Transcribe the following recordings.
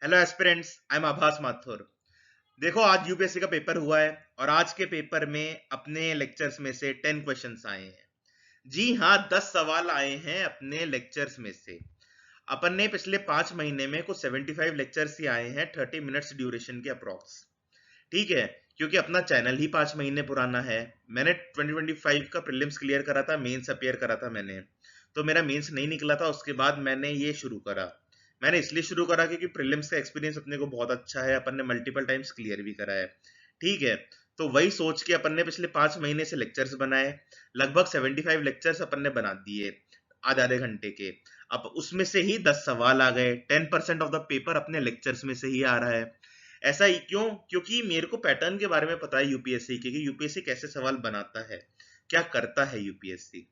Hello aspirants, I am आभास माथुर। देखो, आज यूपीएससी का पेपर हुआ है और आज के पेपर में अपने लेक्चर्स में से 10 क्वेश्चंस आए हैं। जी हाँ, 10 सवाल आए हैं अपने लेक्चर्स में से। अपन ने पिछले 5 महीने में कुछ 75 लेक्चर्स ही आए हैं 30 मिनट्स ड्यूरेशन के अप्रोक्स। ठीक है, क्योंकि अपना चैनल ही 5 महीने पुराना है। मैंने 2025 का प्रीलिम्स क्लियर करा था, मेंस अपियर करा था मैंने। तो मेरा मेंस नहीं निकला था, उसके बाद मैंने ये शुरू करा। मैंने इसलिए शुरू करा क्योंकि प्रीलिम्स का एक्सपीरियंस अपने को बहुत अच्छा है, अपन ने मल्टीपल टाइम्स क्लियर भी करा है। ठीक है, तो वही सोच के अपन ने पिछले 5 महीने से लेक्चर्स बनाए। लगभग 75 लेक्चर्स अपन ने बना दिए आधे आधे घंटे के। अब उसमें से ही 10 सवाल आ गए। 10% ऑफ द पेपर अपने लेक्चर्स में से ही आ रहा है। ऐसा ही क्यों? क्योंकि मेरे को पैटर्न के बारे में पता है यूपीएससी के, कि यूपीएससी कैसे सवाल बनाता है, क्या करता है यूपीएससी।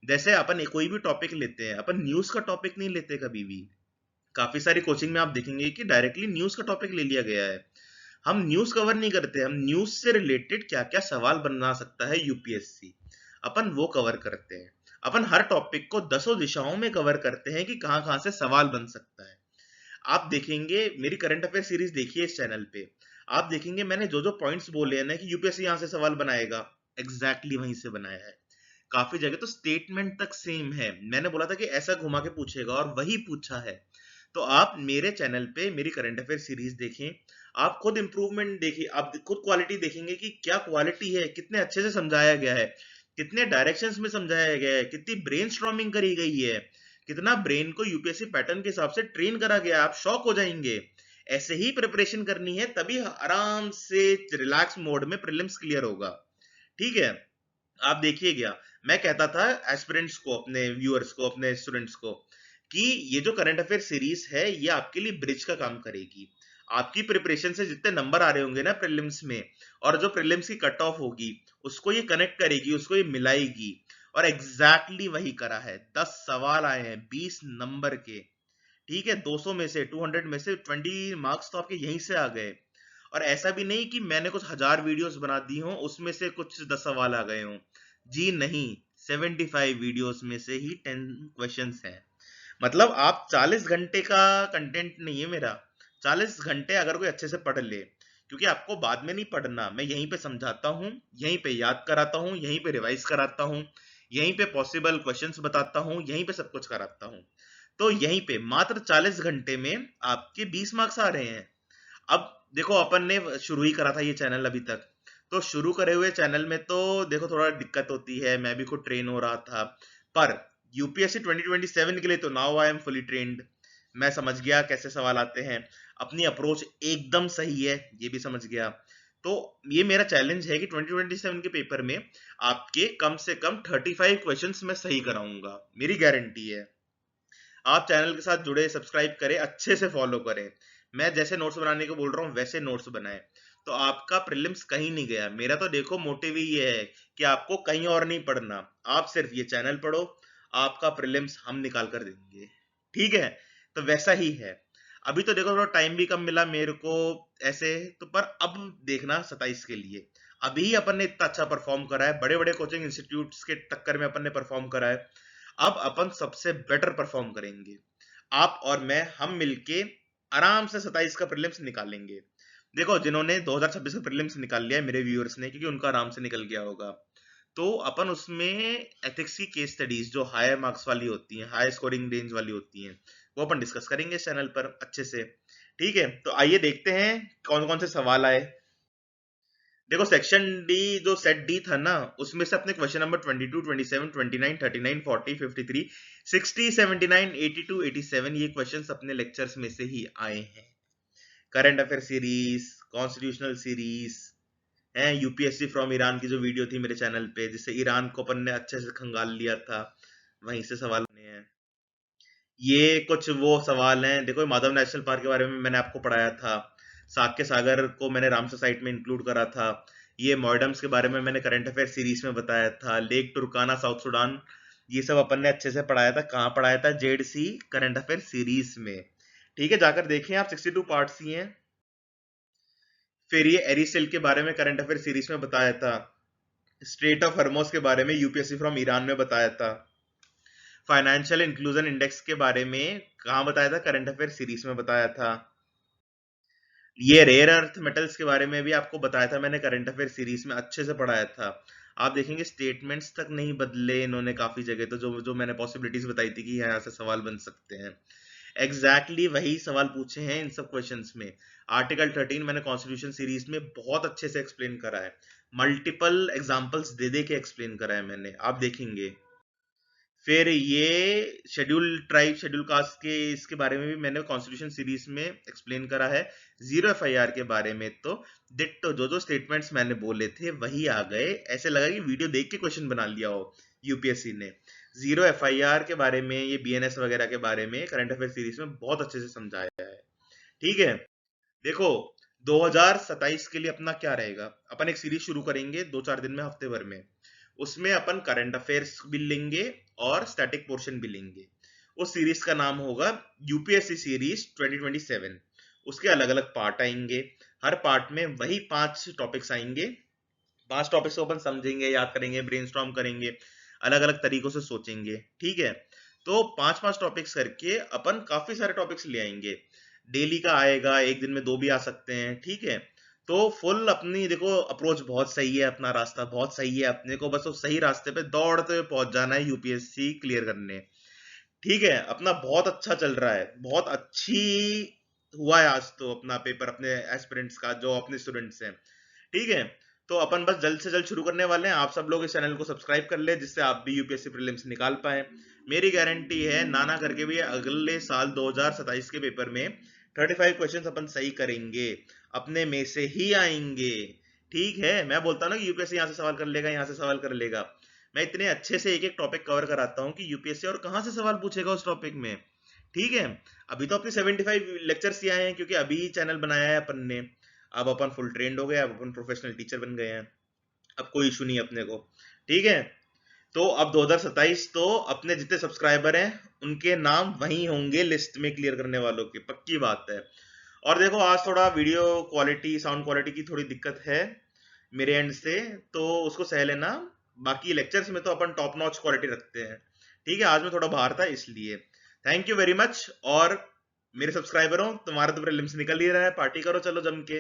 जैसे अपन कोई भी टॉपिक लेते हैं, अपन न्यूज का टॉपिक नहीं लेते कभी भी। काफी सारी कोचिंग में आप देखेंगे कि डायरेक्टली न्यूज का टॉपिक ले लिया गया है। हम न्यूज कवर नहीं करते, हम न्यूज से रिलेटेड क्या क्या सवाल बना सकता है यूपीएससी, अपन वो कवर करते हैं। अपन हर टॉपिक को दसों दिशाओं में कवर करते हैं कि कहाँ कहाँ से सवाल बन सकता है। आप देखेंगे, मेरी करंट अफेयर सीरीज देखिए इस चैनल पे। आप देखेंगे मैंने जो जो पॉइंट्स बोले हैं ना कि यूपीएससी यहाँ से सवाल बनाएगा, एग्जैक्टली वहीं से बनाया है। काफी जगह तो स्टेटमेंट तक सेम है। मैंने बोला था कि ऐसा घुमा के पूछेगा और वही पूछा है। तो आप मेरे चैनल पे मेरी करंट अफेयर सीरीज देखें। आप खुद इंप्रूवमेंट देखिए, आप खुद क्वालिटी देखेंगे कि क्या क्वालिटी है, कितने अच्छे से समझाया गया है, कितने डायरेक्शंस में समझाया गया है, कितनी ब्रेन करी गई है, कितना ब्रेन को यूपीएससी पैटर्न के हिसाब से ट्रेन करा गया। आप शॉक हो जाएंगे। ऐसे ही प्रिपरेशन करनी है, तभी आराम से रिलैक्स मोड में प्रीलिम्स क्लियर होगा। ठीक है, आप देखिएगा। मैं कहता था एस्पिरेंट्स को, अपने व्यूअर्स को, अपने स्टूडेंट्स को, कि ये जो करंट अफेयर सीरीज है ये आपके लिए ब्रिज का काम करेगी। आपकी प्रिपरेशन से जितने नंबर आ रहे होंगे ना प्रीलिम्स में, और जो प्रीलिम्स की कट ऑफ होगी, उसको ये कनेक्ट करेगी, उसको ये मिलाएगी। और एग्जैक्टली वही करा है। 10 सवाल आए हैं 20 नंबर के। ठीक है, 200 में से, 200 में से 20 मार्क्स तो आपके यहीं से आ गए। और ऐसा भी नहीं कि मैंने कुछ हजार वीडियोस बना दी हो, उसमें से कुछ 10 सवाल आ गए हों। जी नहीं, 75 वीडियोस में से ही 10 क्वेश्चंस हैं। मतलब आप 40 घंटे का कंटेंट नहीं है मेरा। 40 घंटे अगर कोई अच्छे से पढ़ ले, क्योंकि आपको बाद में नहीं पढ़ना, मैं यहीं पे समझाता हूँ, यहीं पे याद कराता हूँ, यहीं पे रिवाइज कराता हूँ, यहीं पे पॉसिबल क्वेश्चंस बताता हूँ, यहीं पे सब कुछ कराता हूँ। तो यहीं पे मात्र 40 घंटे में आपके 20 मार्क्स आ रहे हैं। अब देखो, अपन ने शुरू ही करा था ये चैनल अभी तक। तो शुरू करे हुए चैनल में तो देखो थोड़ा दिक्कत होती है, मैं भी खुद ट्रेन हो रहा था। पर यूपीएससी 2027 के लिए तो now I am fully trained. मैं समझ गया कैसे सवाल आते हैं। अपनी अप्रोच एकदम सही है, ये भी समझ गया। तो ये मेरा चैलेंज है कि 2027 के पेपर में आपके कम से कम 35 क्वेश्चंस मैं सही कराऊंगा, मेरी गारंटी है। आप चैनल के साथ जुड़े, सब्सक्राइब करें, अच्छे से फॉलो करें। मैं जैसे नोट्स बनाने को बोल रहा हूँ वैसे नोट्स बनाएं। तो आपका प्रीलिम्स कहीं नहीं गया। मेरा तो देखो मोटिव ही ये है कि आपको कहीं और नहीं पढ़ना, आप सिर्फ ये चैनल पढ़ो। आपका प्रीलिम्स हम निकाल कर देंगे। ठीक है, तो वैसा ही है। अभी तो देखो थोड़ा टाइम भी कम मिला मेरे को ऐसे, तो पर अब देखना 27 के लिए। अभी अपन ने इतना अच्छा परफॉर्म करा है, बड़े बड़े कोचिंग इंस्टीट्यूट्स के टक्कर में अपन ने परफॉर्म करा है। अब अपन सबसे बेटर परफॉर्म करेंगे। आप और मैं, हम मिलके आराम से 27 का प्रीलिम्स निकालेंगे। देखो, जिन्होंने 2026 का प्रीलिम्स निकाल लिया है मेरे व्यूअर्स ने, क्योंकि उनका आराम से निकल गया होगा, तो अपन उसमें एथिक्स की केस स्टडीज जो हायर मार्क्स वाली होती हैं, हाई स्कोरिंग रेंज वाली होती हैं, वो अपन डिस्कस करेंगे इस चैनल पर अच्छे से। ठीक है, तो आइए देखते हैं कौन कौन से सवाल आए। देखो, सेक्शन डी, जो सेट डी था ना, उसमें से अपने क्वेश्चन नंबर 22, 27, 29, 39, 40, 53, 60, 79, 82, 87 ये क्वेश्चंस अपने लेक्चर्स में से ही आए हैं। Current affair series, constitutional series है, यूपीएससी फ्रॉम ईरान की जो वीडियो थी मेरे चैनल पे, जिससे ईरान को अपन ने अच्छे से खंगाल लिया था, वहीं से सवाल बने हैं। ये कुछ वो सवाल हैं। देखो, माधव नेशनल पार्क के बारे में मैंने आपको पढ़ाया था। साक्य सागर को मैंने रामसर साइट में इंक्लूड करा था। ये मॉडर्म्स के बारे में मैंने करंट अफेयर सीरीज में बताया था। लेक टुर्काना, साउथ सुडान, ये सब अपन ने अच्छे से पढ़ाया था। कहाँ पढ़ाया था? जेडसी करंट अफेयर सीरीज में। ठीक है, जाकर देखें आप, 62 पार्ट्स ही हैं। फिर ये एरिसेल के बारे में करंट अफेयर सीरीज में बताया था। स्ट्रेट ऑफ हर्मोस के बारे में यूपीएससी फ्रॉम ईरान में बताया था। फाइनेंशियल इंक्लूजन इंडेक्स के बारे में कहाँ बताया था? करंट अफेयर सीरीज में बताया था। ये रेयर अर्थ मेटल्स के बारे में भी आपको बताया था मैंने, करंट अफेयर सीरीज में अच्छे से पढ़ाया था। आप देखेंगे स्टेटमेंट्स तक नहीं बदले इन्होंने काफी जगह, तो जो जो मैंने पॉसिबिलिटीज बताई थी कि यहाँ से सवाल बन सकते हैं, वही सवाल पूछे हैं इन सब क्वेश्चंस में। आर्टिकल 13 मैंने कॉन्स्टिट्यूशन सीरीज में बहुत अच्छे से एक्सप्लेन करा है, मल्टीपल एग्जांपल्स दे दे के एक्सप्लेन करा है मैंने, आप देखेंगे। फिर ये शेड्यूल कास्ट के इसके बारे में भी मैंने कॉन्स्टिट्यूशन सीरीज में एक्सप्लेन करा है। जीरो एफआईआर के बारे में तो डिट्टो जो जो स्टेटमेंट्स मैंने बोले थे वही आ गए, ऐसे लगा कि वीडियो देख के क्वेश्चन बना लिया हो यूपीएससी ने। जीरो एफआईआर के बारे में, ये बीएनएस वगैरह के बारे में करंट अफेयर सीरीज में बहुत अच्छे से समझाया है। ठीक है, देखो 2027 के लिए अपना क्या रहेगा, अपन एक सीरीज शुरू करेंगे 2-4 दिन में, हफ्ते भर में। उसमें अपन करंट अफेयर्स भी लेंगे और स्टैटिक पोर्शन भी लेंगे। उस सीरीज का नाम होगा यूपीएससी सीरीज 2027। उसके अलग अलग पार्ट आएंगे, हर पार्ट में वही 5 टॉपिक्स आएंगे। 5 टॉपिक्स को अपन समझेंगे, याद करेंगे, ब्रेनस्टॉर्म करेंगे, अलग अलग तरीकों से सोचेंगे। ठीक है, तो 5-5 टॉपिक्स करके अपन काफी सारे टॉपिक्स ले आएंगे। डेली का आएगा, एक दिन में 2 भी आ सकते हैं। ठीक है, तो फुल अपनी देखो अप्रोच बहुत सही है, अपना रास्ता बहुत सही है, अपने को बस उस सही रास्ते पे दौड़ते हुए पहुंच जाना है यूपीएससी क्लियर करने। ठीक है, अपना बहुत अच्छा चल रहा है, बहुत अच्छी हुआ है आज तो अपना पेपर अपने एस्पिरेंट्स का, जो अपने स्टूडेंट्स हैं। ठीक है, तो अपन बस जल्द से जल्द शुरू करने वाले हैं। आप सब लोग इस चैनल को सब्सक्राइब कर ले, जिससे आप भी यूपीएससी प्रीलिम्स निकाल पाए। मेरी गारंटी है ना करके भी अगले साल 2027 के पेपर में 35 क्वेश्चन अपन सही करेंगे, अपने में से ही आएंगे। ठीक है, मैं बोलता हूँ ना कि यूपीएससी यहाँ से सवाल कर लेगा, यहाँ से सवाल कर लेगा। मैं इतने अच्छे से एक एक टॉपिक कवर कराता हूँ कि यूपीएससी और कहाँ से सवाल पूछेगा उस टॉपिक में। ठीक है, अभी तो अपने 75 लेक्चर्स ही आए हैं, क्योंकि अभी चैनल बनाया है अपन ने। अब अपन फुल ट्रेंड हो गए, अब अपन प्रोफेशनल टीचर बन गए हैं, अब कोई इशू नहीं अपने को। ठीक है, तो अब 2027 तो अपने जितने सब्सक्राइबर हैं उनके नाम वहीं होंगे लिस्ट में क्लियर करने वालों की, पक्की बात है। और देखो आज थोड़ा वीडियो क्वालिटी, साउंड क्वालिटी की थोड़ी दिक्कत है मेरे एंड से, तो उसको सह लेना। बाकी लेक्चर्स में तो अपन टॉप नॉच क्वालिटी रखते हैं। ठीक है, आज मैं थोड़ा बाहर था इसलिए। Thank you very much. और मेरे सब्सक्राइबरों, तुम्हारा तो प्रीलिम्स निकल ही रहा है, पार्टी करो चलो जम के।